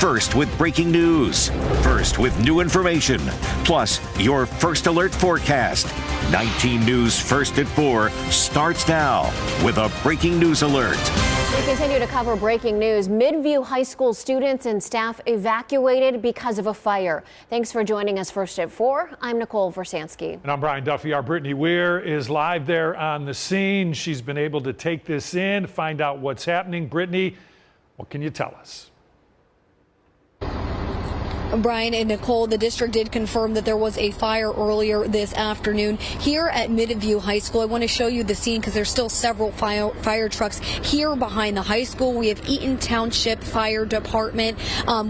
First with breaking news. First with new information. Plus, your first alert forecast. 19 News First at 4 starts now with a breaking news alert. We continue to cover breaking news. Midview High School students and staff evacuated because of a fire. Thanks for joining us First at 4. I'm Nicole Versansky. And I'm Brian Duffy. Our Brittany Weir is live there on the scene. She's been able to take this in, find out what's happening. Brittany, what can you tell us? Brian and Nicole, the district did confirm that there was a fire earlier this afternoon here at Midview High School. I want to show you the scene because there's still several fire trucks here behind the high school. We have Eaton Township Fire Department.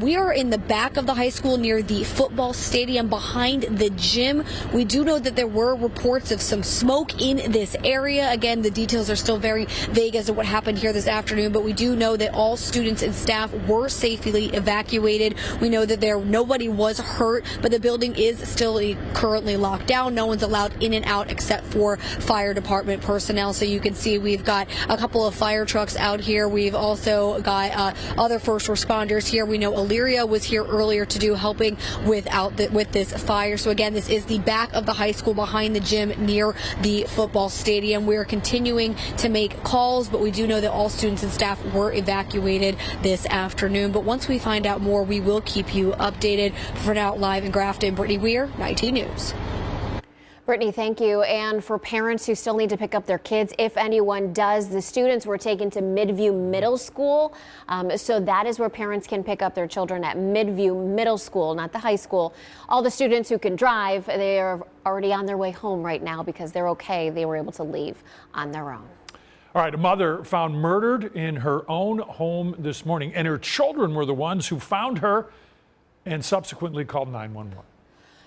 We are in the back of the high school near the football stadium behind the gym. We do know that there were reports of some smoke in this area. Again, the details are still very vague as to what happened here this afternoon, but we do know that all students and staff were safely evacuated. We know that nobody was hurt, but the building is still currently locked down. No one's allowed in and out except for fire department personnel. So you can see we've got a couple of fire trucks out here. We've also got other first responders here. We know Elyria was here earlier to do helping with this fire. So again, this is the back of the high school behind the gym near the football stadium. We're continuing to make calls, but we do know that all students and staff were evacuated this afternoon. But once we find out more, we will keep you updated. For now, live in Grafton, Brittany Weir, 19 News. Brittany, thank you. And for parents who still need to pick up their kids, if anyone does, the students were taken to Midview Middle School. So that is where parents can pick up their children at Midview Middle School, not the high school. All the students who can drive, they are already on their way home right now because they're okay. They were able to leave on their own. All right, a mother found murdered in her own home this morning, and her children were the ones who found her and subsequently called 911.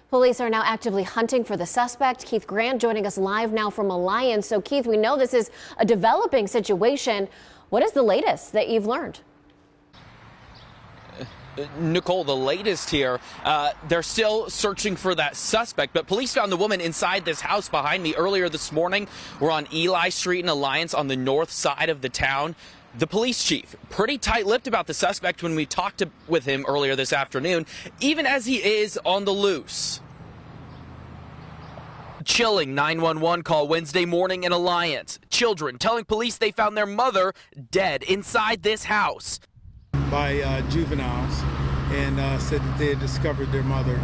Police are now actively hunting for the suspect. Keith Grant joining us live now from Alliance. So Keith, we know this is a developing situation. What is the latest that you've learned? Nicole, the latest here, they're still searching for that suspect, but police found the woman inside this house behind me earlier this morning. We're on Eli Street in Alliance on the north side of the town. The police chief, pretty tight-lipped about the suspect when we talked with him earlier this afternoon, even as he is on the loose. Chilling 911 call Wednesday morning in Alliance. Children telling police they found their mother dead inside this house. By juveniles, and said that they had discovered their mother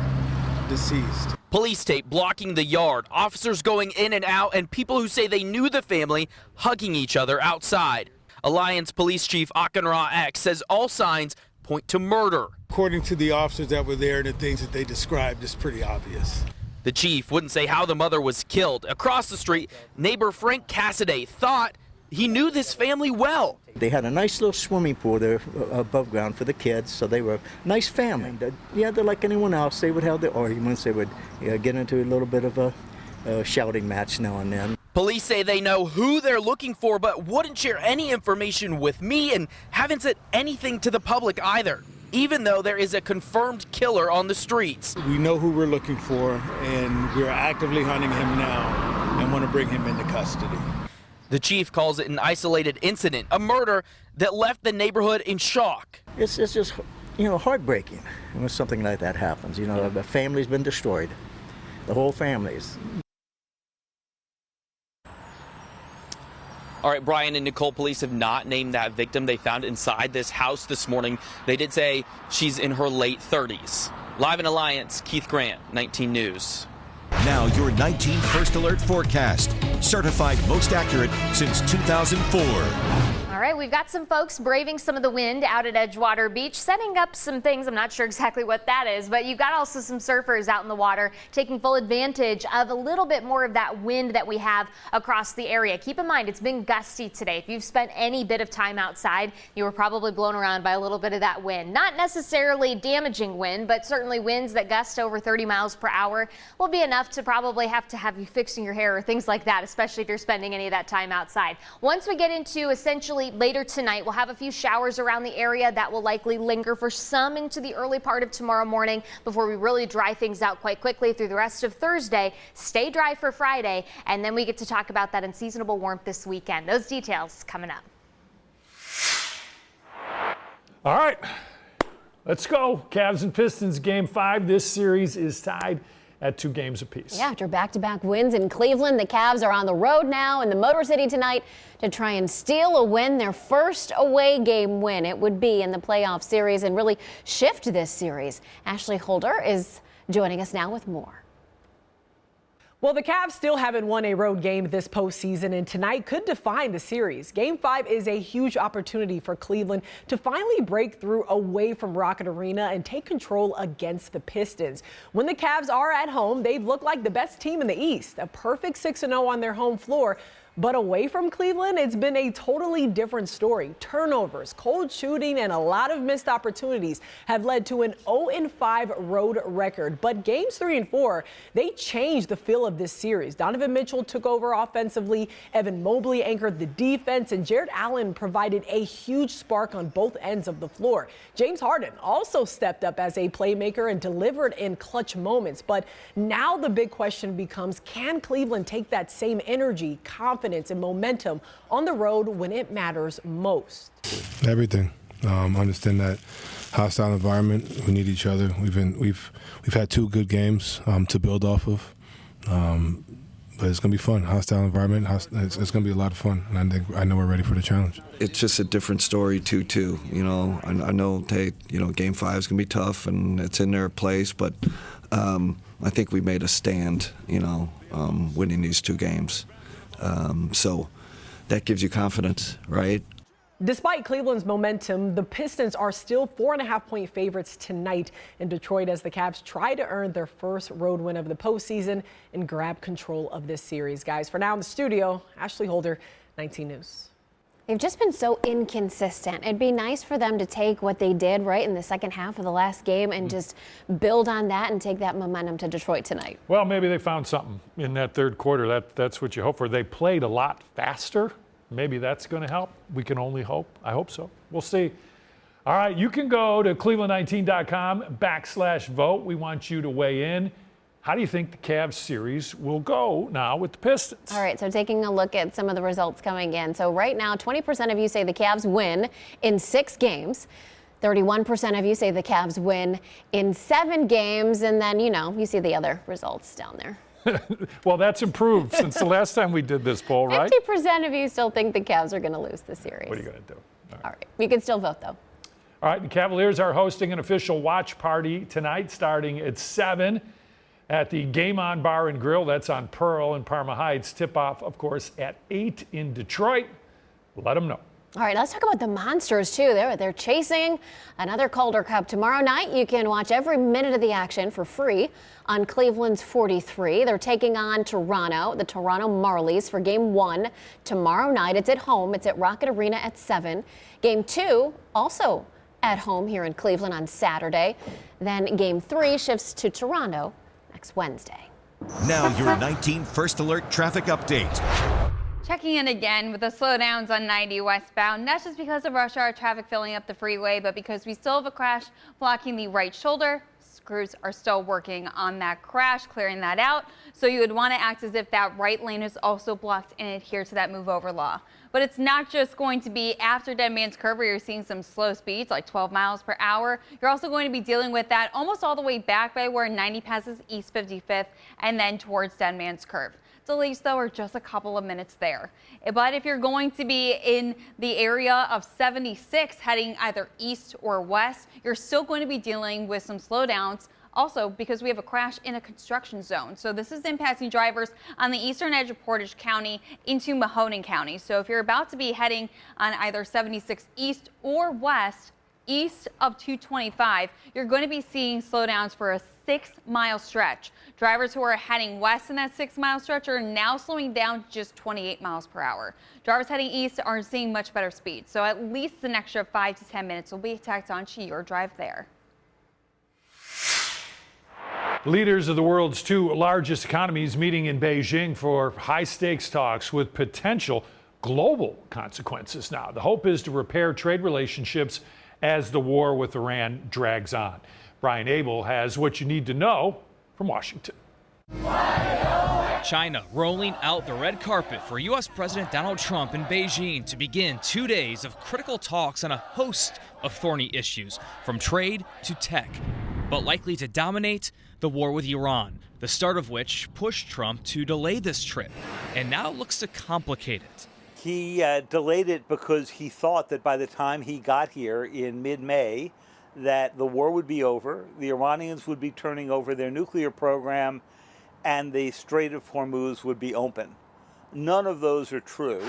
deceased. Police tape blocking the yard, officers going in and out, and people who say they knew the family hugging each other outside. Alliance Police Chief Akinra X says all signs point to murder. According to the officers that were there and the things that they described, it's pretty obvious. The chief wouldn't say how the mother was killed. Across the street, neighbor Frank Cassidy thought he knew this family well. They had a nice little swimming pool there above ground for the kids, so they were a nice family. Yeah, they're like anyone else. They would have their arguments. They would get into a little bit of a shouting match now and then. Police say they know who they're looking for, but wouldn't share any information with me and haven't said anything to the public either, even though there is a confirmed killer on the streets. We know who we're looking for, and we're actively hunting him now and want to bring him into custody. The chief calls it an isolated incident, a murder that left the neighborhood in shock. It's just, heartbreaking when something like that happens. A family's been destroyed. The whole family's. All right, Brian and Nicole, police have not named that victim they found inside this house this morning. They did say she's in her late 30s. Live in Alliance, Keith Grant, 19 News. Now your 19 First Alert forecast. Certified most accurate since 2004. All right, we've got some folks braving some of the wind out at Edgewater Beach, setting up some things. I'm not sure exactly what that is, but you've got also some surfers out in the water taking full advantage of a little bit more of that wind that we have across the area. Keep in mind, it's been gusty today. If you've spent any bit of time outside, you were probably blown around by a little bit of that wind. Not necessarily damaging wind, but certainly winds that gust over 30 miles per hour will be enough to probably have you fixing your hair or things like that, especially if you're spending any of that time outside. Once we get into essentially later tonight, we'll have a few showers around the area that will likely linger for some into the early part of tomorrow morning before we really dry things out quite quickly through the rest of Thursday. Stay dry for Friday, and then we get to talk about that unseasonable warmth this weekend. Those details coming up. All right. Let's go. Cavs and Pistons, Game 5. This series is tied at 2 games apiece. Yeah, after back-to-back wins in Cleveland, the Cavs are on the road now in the Motor City tonight to try and steal a win, their first away game win it would be in the playoff series, and really shift this series. Ashley Holder is joining us now with more. Well, the Cavs still haven't won a road game this postseason, and tonight could define the series. Game 5 is a huge opportunity for Cleveland to finally break through away from Rocket Arena and take control against the Pistons. When the Cavs are at home, they've looked like the best team in the East, a perfect 6-0 on their home floor. But away from Cleveland, it's been a totally different story. Turnovers, cold shooting, and a lot of missed opportunities have led to an 0-5 road record. But games 3 and 4, they changed the feel of this series. Donovan Mitchell took over offensively, Evan Mobley anchored the defense, and Jarrett Allen provided a huge spark on both ends of the floor. James Harden also stepped up as a playmaker and delivered in clutch moments. But now the big question becomes, can Cleveland take that same energy, confidence, and momentum on the road when it matters most? Everything. Understand that hostile environment. We need each other. We've had 2 good games to build off of, but it's gonna be fun. Hostile environment. It's gonna be a lot of fun, and I know we're ready for the challenge. It's just a different story too. You know, I know Game 5 is gonna be tough, and it's in their place, but I think we made a stand. Winning these 2 games. So that gives you confidence, right? Despite Cleveland's momentum, the Pistons are still 4.5-point favorites tonight in Detroit as the Cavs try to earn their first road win of the postseason and grab control of this series. Guys, for now in the studio, Ashley Holder, 19 News. They've just been so inconsistent. It'd be nice for them to take what they did right in the second half of the last game and just build on that and take that momentum to Detroit tonight. Well, maybe they found something in that third quarter. That's what you hope for. They played a lot faster. Maybe that's going to help. We can only hope. I hope so. We'll see. All right, you can go to cleveland19.com/vote. We want you to weigh in. How do you think the Cavs series will go now with the Pistons? All right, so taking a look at some of the results coming in. So right now, 20% of you say the Cavs win in 6 games. 31% of you say the Cavs win in 7 games. And then, you see the other results down there. Well, that's improved since the last time we did this poll, right? 50% of you still think the Cavs are going to lose the series. What are you going to do? All right, you can still vote, though. All right, the Cavaliers are hosting an official watch party tonight starting at 7 at the Game On Bar and Grill. That's on Pearl in Parma Heights. Tip-off, of course, at 8 in Detroit. Let them know. All right, let's talk about the Monsters, too. They're chasing another Calder Cup. Tomorrow night, you can watch every minute of the action for free on Cleveland's 43. They're taking on Toronto, the Toronto Marlies, for Game 1 tomorrow night. It's at home. It's at Rocket Arena at 7. Game 2, also at home here in Cleveland on Saturday. Then Game 3 shifts to Toronto next Wednesday. Now your 19 First Alert traffic update. Checking in again with the slowdowns on 90 westbound, not just because of rush hour traffic filling up the freeway, but because we still have a crash blocking the right shoulder. Crews are still working on that crash, clearing that out. So you would want to act as if that right lane is also blocked and adhere to that move over law. But it's not just going to be after Dead Man's Curve where you're seeing some slow speeds like 12 miles per hour. You're also going to be dealing with that almost all the way back by where 90 passes East 55th and then towards Dead Man's Curve. Delays, though, are just a couple of minutes there. But if you're going to be in the area of 76 heading either east or west, you're still going to be dealing with some slowdowns. Also, because we have a crash in a construction zone. So this is impacting drivers on the eastern edge of Portage County into Mahoning County. So if you're about to be heading on either 76 east or west, east of 225, you're going to be seeing slowdowns for a 6-mile stretch. Drivers who are heading west in that 6-mile stretch are now slowing down just 28 miles per hour. Drivers heading east are seeing much better speed. So at least an extra 5 to 10 minutes will be tacked onto your drive there. Leaders of the world's 2 largest economies meeting in Beijing for high-stakes talks with potential global consequences now. The hope is to repair trade relationships as the war with Iran drags on. Brian Abel has what you need to know from Washington. China rolling out the red carpet for U.S. President Donald Trump in Beijing to begin 2 days of critical talks on a host of thorny issues, from trade to tech. But likely to dominate, the war with Iran, the start of which pushed Trump to delay this trip, and now looks to complicate it. He delayed it because he thought that by the time he got here in mid-May, that the war would be over, the Iranians would be turning over their nuclear program, and the Strait of Hormuz would be open. None of those are true.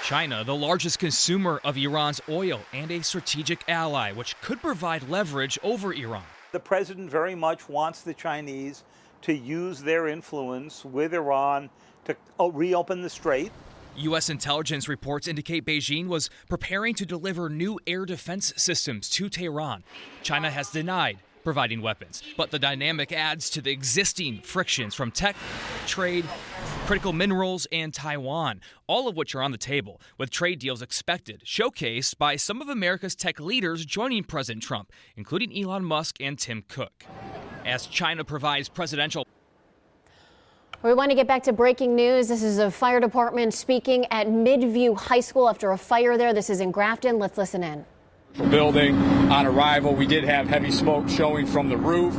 China, the largest consumer of Iran's oil and a strategic ally, which could provide leverage over Iran. The president very much wants the Chinese to use their influence with Iran to reopen the strait. U.S. intelligence reports indicate Beijing was preparing to deliver new air defense systems to Tehran. China has denied providing weapons, but the dynamic adds to the existing frictions from tech, trade, critical minerals, and Taiwan, all of which are on the table, with trade deals expected, showcased by some of America's tech leaders joining President Trump, including Elon Musk and Tim Cook. As China provides presidential. We want to get back to breaking news. This is the fire department speaking at Midview High School after a fire there. This is in Grafton. Let's listen in. Building on arrival, we did have heavy smoke showing from the roof.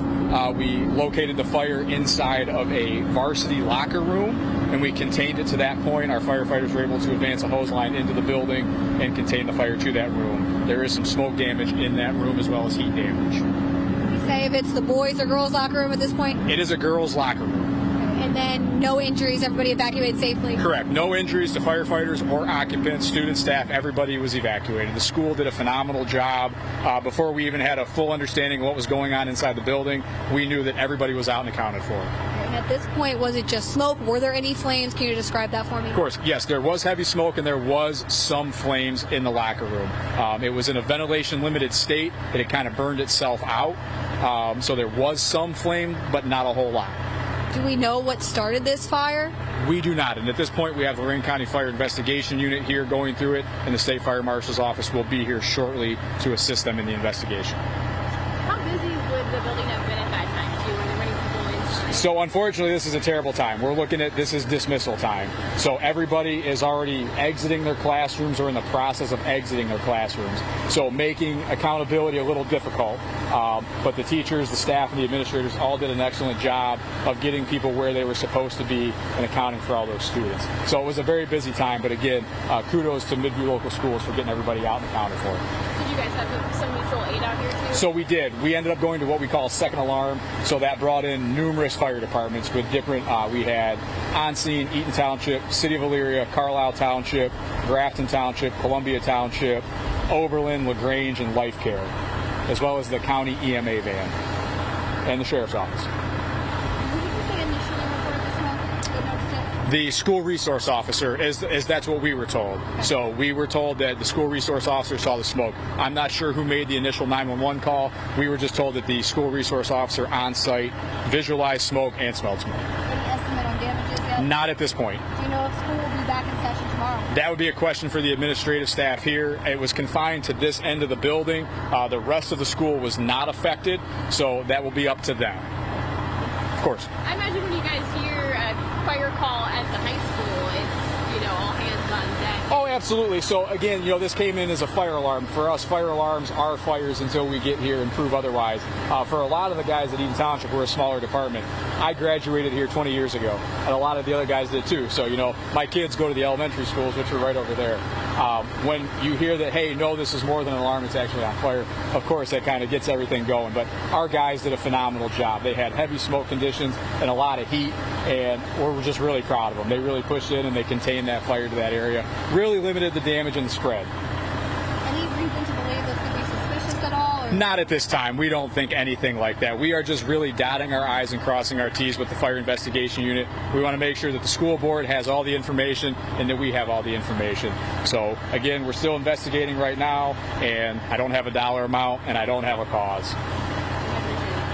We located the fire inside of a varsity locker room, and we contained it to that point. Our firefighters were able to advance a hose line into the building and contain the fire to that room. There is some smoke damage in that room as well as heat damage. Can you say if it's the boys or girls locker room at this point? It is a girls' locker room. And then no injuries, everybody evacuated safely? Correct. No injuries to firefighters or occupants, students, staff, everybody was evacuated. The school did a phenomenal job. Before we even had a full understanding of what was going on inside the building, we knew that everybody was out and accounted for. And at this point, was it just smoke? Were there any flames? Can you describe that for me? Of course, yes, there was heavy smoke and there was some flames in the locker room. It was in a ventilation-limited state. It had kind of burned itself out. So there was some flame, but not a whole lot. Do we know what started this fire? We do not, and at this point we have the Lorraine County Fire Investigation Unit here going through it, and the State Fire Marshal's Office will be here shortly to assist them in the investigation. How busy would the building have been at that time? Were there many people inside? So unfortunately, this is a terrible time. We're looking at this is dismissal time. So everybody is already exiting their classrooms or in the process of exiting their classrooms. So making accountability a little difficult. But the teachers, the staff, and the administrators all did an excellent job of getting people where they were supposed to be and accounting for all those students. So it was a very busy time, but again, kudos to Midview Local Schools for getting everybody out and accounted for. Did you guys have some mutual aid out here too? So we did. We ended up going to what we call second alarm. So that brought in numerous fire departments with different, we had on scene Eaton Township, City of Elyria, Carlisle Township, Grafton Township, Columbia Township, Oberlin, LaGrange, and Life Care, as well as the county EMA van and the sheriff's office. The school resource officer, is that's what we were told. So we were told that the school resource officer saw the smoke. I'm not sure who made the initial 911 call. We were just told that the school resource officer on site visualized smoke and smelled smoke. Any estimate on damages yet? Not at this point. Do you know if school will be back in session tomorrow? That would be a question for the administrative staff here. It was confined to this end of the building. The rest of the school was not affected, so that will be up to them. Of course. I imagine when you guys hear a fire call at the high school, it's, all hands on deck. Oh, absolutely. So again, this came in as a fire alarm. For us, fire alarms are fires until we get here and prove otherwise. For a lot of the guys at Eaton Township, we're a smaller department. I graduated here 20 years ago, and a lot of the other guys did too. So, my kids go to the elementary schools, which are right over there. When you hear that, hey, no, this is more than an alarm, it's actually on fire, of course, that kind of gets everything going. But our guys did a phenomenal job. They had heavy smoke conditions and a lot of heat, and we're just really proud of them. They really pushed in and they contained that fire to that area, really limited the damage and the spread. Any reason to believe this could be suspicious at all? Or? Not at this time. We don't think anything like that. We are just really dotting our I's and crossing our T's with the Fire Investigation Unit. We want to make sure that the school board has all the information and that we have all the information. So, again, we're still investigating right now, and I don't have a dollar amount, and I don't have a cause.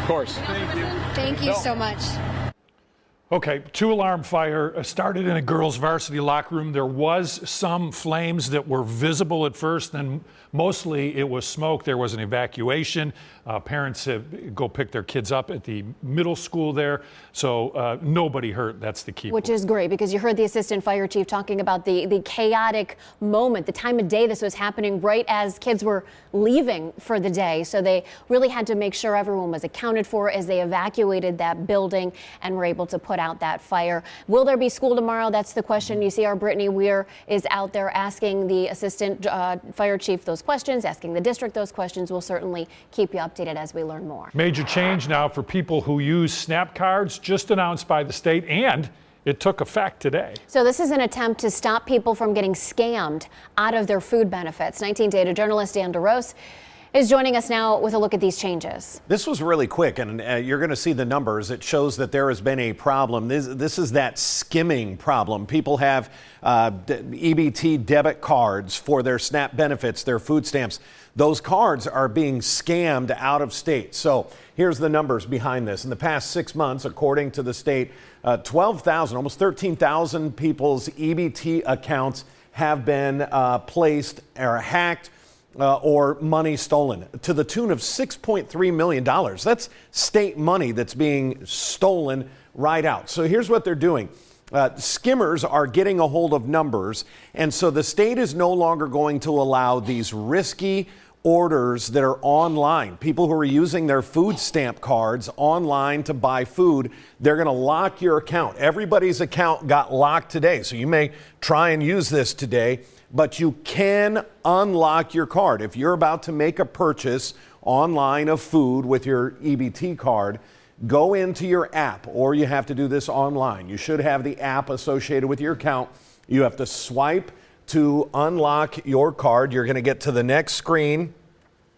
Of course. Thank you so much. Okay, 2-alarm fire started in a girls' varsity locker room. There was some flames that were visible at first, then mostly it was smoke. There was an evacuation. Parents go pick their kids up at the middle school there. So nobody hurt. That's the key. Which is great, because you heard the assistant fire chief talking about the chaotic moment, the time of day this was happening right as kids were leaving for the day. So they really had to make sure everyone was accounted for as they evacuated that building and were able to put out that fire. Will there be school tomorrow? That's the question. You see our Brittany Weir is out there asking the assistant fire chief those questions, asking the district those questions. We'll certainly keep you updated as we learn more. Major change now for people who use SNAP cards, just announced by the state, and it took effect today. So this is an attempt to stop people from getting scammed out of their food benefits. 19 Data journalist Dan DeRose is joining us now with a look at these changes. This was really quick, and you're going to see the numbers. It shows that there has been a problem. This is that skimming problem. People have EBT debit cards for their SNAP benefits, their food stamps. Those cards are being scammed out of state. So here's the numbers behind this. In the past 6 months, according to the state, 12,000, almost 13,000 people's EBT accounts have been placed or hacked or money stolen to the tune of $6.3 million. That's state money that's being stolen right out. So here's what they're doing. Skimmers are getting a hold of numbers, and so the state is no longer going to allow these risky orders that are online. People who are using their food stamp cards online to buy food, they're going to lock your account. Everybody's account got locked today, so you may try and use this today, but you can unlock your card. If you're about to make a purchase online of food with your EBT card, go into your app, or you have to do this online. You should have the app associated with your account. You have to swipe to unlock your card. You're going to get to the next screen,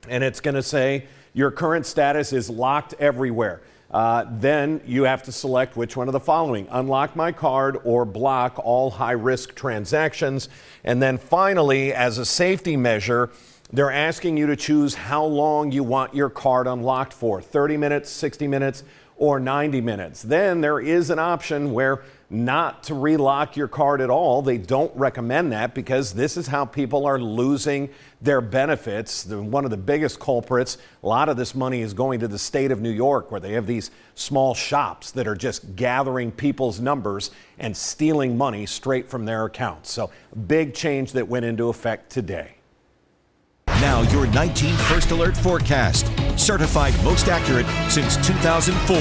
and it's going to say your current status is locked everywhere. Then you have to select which one of the following: unlock my card or block all high-risk transactions. And then finally, as a safety measure, they're asking you to choose how long you want your card unlocked for: 30 minutes, 60 minutes, or 90 minutes. Then there is an option where not to relock your card at all. They don't recommend that because this is how people are losing their benefits. One of the biggest culprits, a lot of this money is going to the state of New York, where they have these small shops that are just gathering people's numbers and stealing money straight from their accounts. So big change that went into effect today. Now your 19 First Alert forecast, certified most accurate since 2004.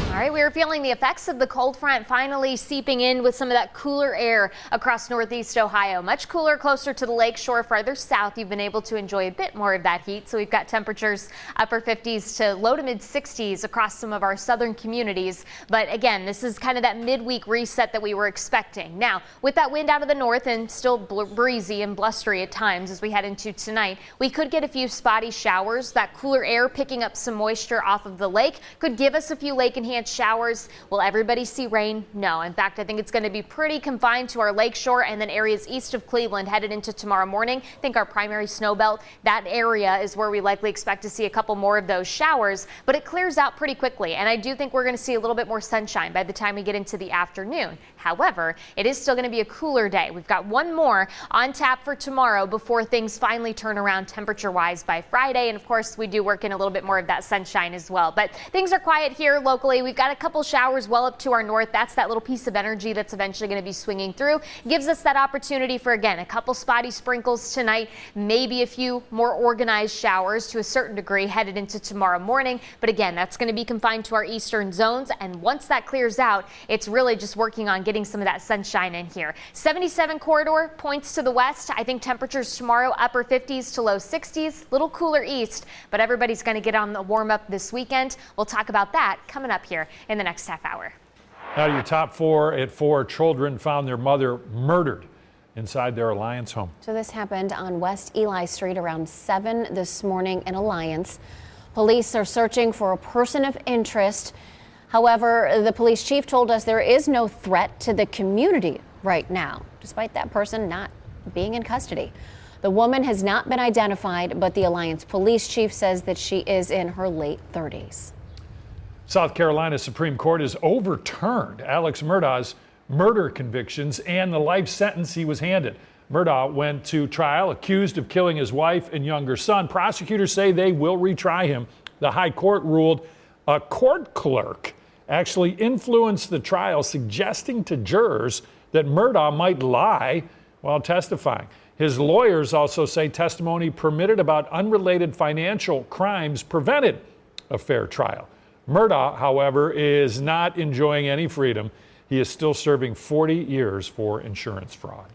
All right, we are feeling the effects of the cold front finally seeping in with some of that cooler air across northeast Ohio. Much cooler closer to the lake shore. Farther south, you've been able to enjoy a bit more of that heat. So we've got temperatures upper 50s to low to mid 60s across some of our southern communities. But again, this is kind of that midweek reset that we were expecting. Now, with that wind out of the north and still breezy and blustery at times as we head into tonight, we could get a few spotty showers. That cooler air picking up some moisture off of the lake could give us a few lake-enhanced showers. Will everybody see rain? No. In fact, I think it's going to be pretty confined to our lakeshore and then areas east of Cleveland headed into tomorrow morning. I think our primary snow belt, that area is where we likely expect to see a couple more of those showers, but it clears out pretty quickly. And I do think we're going to see a little bit more sunshine by the time we get into the afternoon. However, it is still going to be a cooler day. We've got one more on tap for tomorrow before things finally turn around temperature-wise by Friday. And of course, we do work in a little bit more of that sunshine as well. But things are quiet here locally. We've got a couple showers well up to our north. That's that little piece of energy that's eventually going to be swinging through. Gives us that opportunity for, again, a couple spotty sprinkles tonight, maybe a few more organized showers to a certain degree headed into tomorrow morning. But again, that's going to be confined to our eastern zones. And once that clears out, it's really just working on getting some of that sunshine in here. 77 corridor points to the west. I think temperatures tomorrow upper 50s to low 60s, little cooler east, but everybody's going to get on the warm up this weekend. We'll talk about that coming up here in the next half hour. Now to your top four at 4. Children found their mother murdered inside their Alliance home. So this happened on West Eli Street around 7 this morning in Alliance. Police are searching for a person of interest. However, the police chief told us there is no threat to the community right now, despite that person not being in custody. The woman has not been identified, but the Alliance police chief says that she is in her late 30s. South Carolina Supreme Court has overturned Alex Murdaugh's murder convictions and the life sentence he was handed. Murdaugh went to trial accused of killing his wife and younger son. Prosecutors say they will retry him. The high court ruled a court clerk actually influenced the trial, suggesting to jurors that Murdaugh might lie while testifying. His lawyers also say testimony permitted about unrelated financial crimes prevented a fair trial. Murdaugh, however, is not enjoying any freedom. He is still serving 40 years for insurance fraud.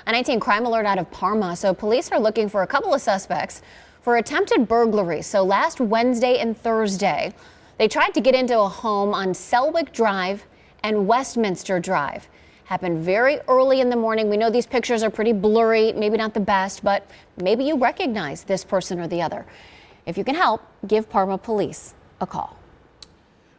A 19 crime alert out of Parma. So police are looking for a couple of suspects for attempted burglary. So last Wednesday and Thursday, they tried to get into a home on Selwick Drive and Westminster Drive. Happened very early in the morning. We know these pictures are pretty blurry, maybe not the best, but maybe you recognize this person or the other. If you can help, give Parma police a call.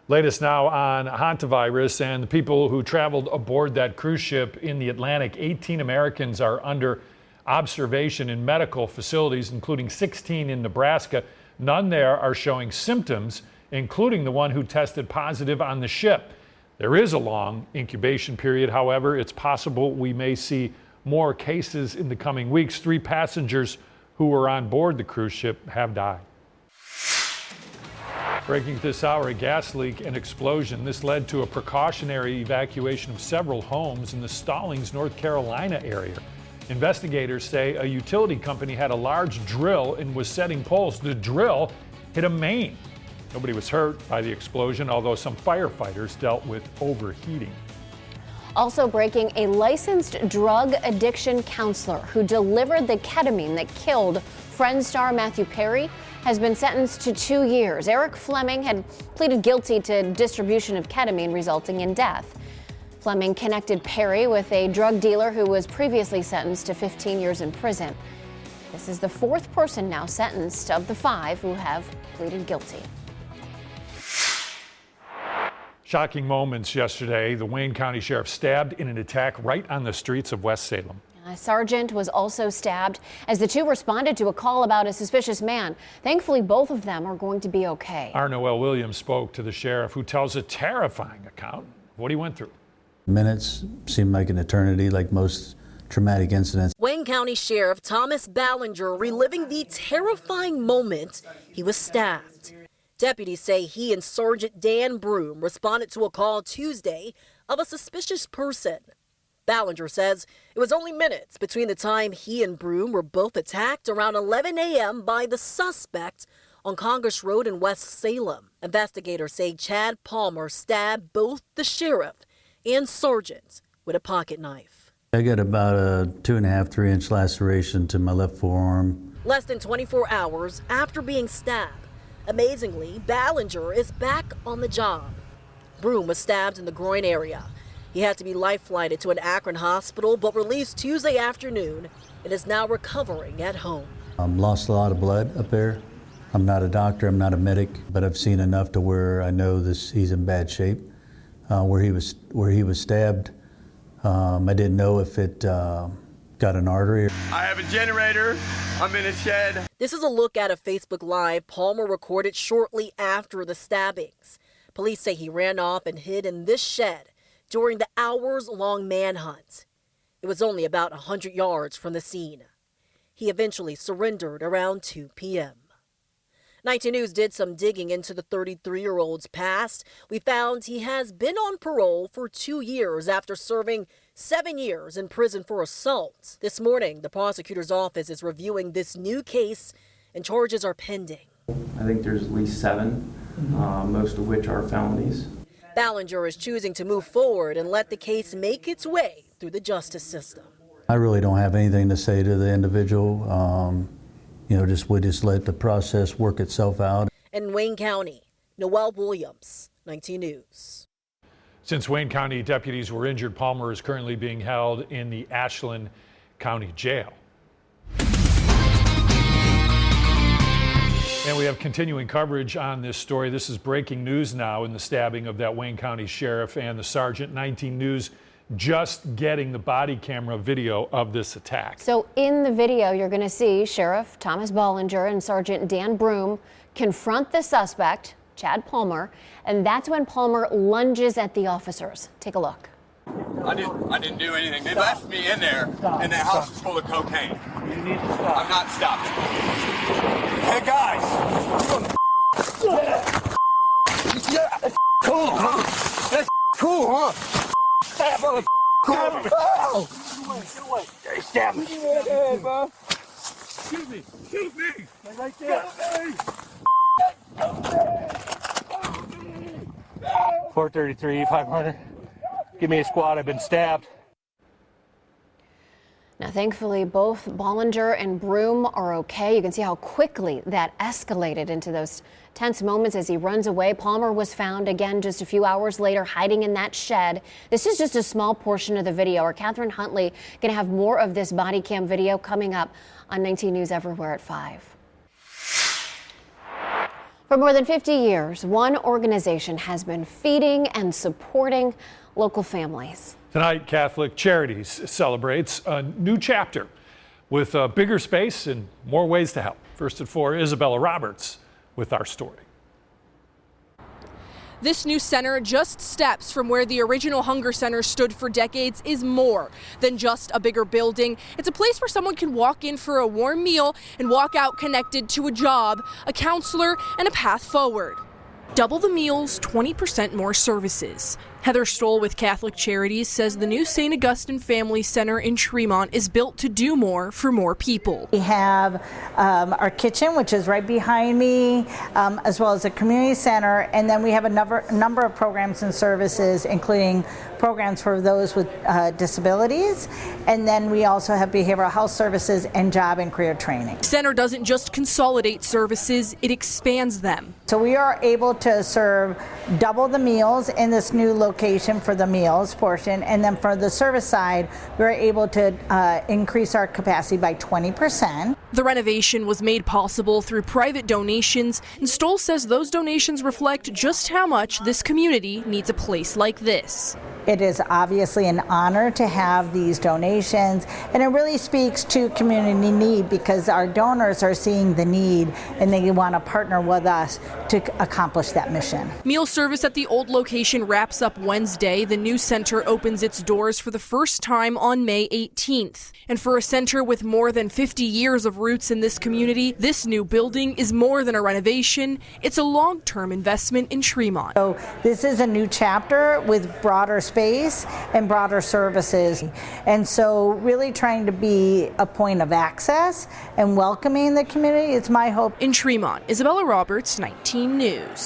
Latest now on hantavirus and the people who traveled aboard that cruise ship in the Atlantic. 18 Americans are under observation in medical facilities, including 16 in Nebraska. None there are showing symptoms, including the one who tested positive on the ship. There is a long incubation period. However, it's possible we may see more cases in the coming weeks. 3 passengers who were on board the cruise ship have died. Breaking this hour, a gas leak and explosion. This led to a precautionary evacuation of several homes in the Stallings, North Carolina area. Investigators say a utility company had a large drill and was setting poles. The drill hit a main. Nobody was hurt by the explosion, although some firefighters dealt with overheating. Also breaking, a licensed drug addiction counselor who delivered the ketamine that killed Friends star Matthew Perry has been sentenced to 2 years. Eric Fleming had pleaded guilty to distribution of ketamine, resulting in death. Fleming connected Perry with a drug dealer who was previously sentenced to 15 years in prison. This is the 4th person now sentenced of the 5 who have pleaded guilty. Shocking moments yesterday. The Wayne County Sheriff stabbed in an attack right on the streets of West Salem. A sergeant was also stabbed as the 2 responded to a call about a suspicious man. Thankfully, both of them are going to be okay. Our Noel Williams spoke to the sheriff, who tells a terrifying account of what he went through. Minutes seemed like an eternity, like most traumatic incidents. Wayne County Sheriff Thomas Ballinger reliving the terrifying moment he was stabbed. Deputies say he and Sergeant Dan Broom responded to a call Tuesday of a suspicious person. Ballinger says it was only minutes between the time he and Broom were both attacked around 11 a.m. by the suspect on Congress Road in West Salem. Investigators say Chad Palmer stabbed both the sheriff and sergeant with a pocket knife. I got about a 2.5, 3-inch laceration to my left forearm. Less than 24 hours after being stabbed, amazingly, Ballinger is back on the job. Broom was stabbed in the groin area. He had to be life-flighted to an Akron hospital, but released Tuesday afternoon and is now recovering at home. Lost a lot of blood up there. I'm not a doctor, I'm not a medic, but I've seen enough to where I know he's in bad shape. Where he was stabbed, I didn't know if it got an artery. I have a generator. I'm in a shed. This is a look at a Facebook Live Palmer recorded shortly after the stabbings. Police say he ran off and hid in this shed during the hours-long manhunt. It was only about 100 yards from the scene. He eventually surrendered around 2 p.m. 19 News did some digging into the 33-year-old's past. We found he has been on parole for 2 years after serving 7 years in prison for assault. This morning, the prosecutor's office is reviewing this new case and charges are pending. I think there's at least 7, most of which are felonies. Ballinger is choosing to move forward and let the case make its way through the justice system. I really don't have anything to say to the individual. We just let the process work itself out. In Wayne County, Noel Williams, 19 News. Since Wayne County deputies were injured, Palmer is currently being held in the Ashland County Jail. And we have continuing coverage on this story. This is breaking news now in the stabbing of that Wayne County sheriff and the sergeant. 19 News just getting the body camera video of this attack. So in the video, you're going to see Sheriff Thomas Ballinger and Sergeant Dan Broom confront the suspect Chad Palmer, and that's when Palmer lunges at the officers. Take a look. I didn't do anything. They left me in there, and that house is full of cocaine. You need to stop. I'm not stopping. Hey guys! Yeah, that's cool, huh? That's cool, huh? That mother cool. Oh. Get away. Hey, stab me. Hey, bro. Shoot me. Shoot me. Right there. 433, 500. Give me a squad. I've been stabbed. Now, thankfully, both Bollinger and Broom are okay. You can see how quickly that escalated into those tense moments as he runs away. Palmer was found again just a few hours later, hiding in that shed. This is just a small portion of the video. Our Catherine Huntley going to have more of this body cam video coming up on 19 News Everywhere at 5. For more than 50 years, one organization has been feeding and supporting local families. Tonight, Catholic Charities celebrates a new chapter with a bigger space and more ways to help. First at 4, Isabella Roberts with our story. This new center, just steps from where the original Hunger Center stood for decades, is more than just a bigger building. It's a place where someone can walk in for a warm meal and walk out connected to a job, a counselor, and a path forward. Double the meals, 20% more services. Heather Stoll with Catholic Charities says the new St. Augustine Family Center in Tremont is built to do more for more people. We have our kitchen, which is right behind me, as well as a community center, and then we have a number of programs and services, including programs for those with disabilities, and then we also have behavioral health services and job and career training. The center doesn't just consolidate services, it expands them. So we are able to serve double the meals in this new location for the meals portion, and then for the service side, we're able to increase our capacity by 20%. The renovation was made possible through private donations, and Stoll says those donations reflect just how much this community needs a place like this. It is obviously an honor to have these donations, and it really speaks to community need because our donors are seeing the need and they want to partner with us to accomplish that mission. Meal service at the old location wraps up Wednesday. The new center opens its doors for the first time on May 18th. And for a center with more than 50 years of roots in this community, this new building is more than a renovation. It's a long-term investment in Tremont. So this is a new chapter with broader space and broader services. And so really trying to be a point of access and welcoming the community is my hope. In Tremont, Isabella Roberts, 19 News.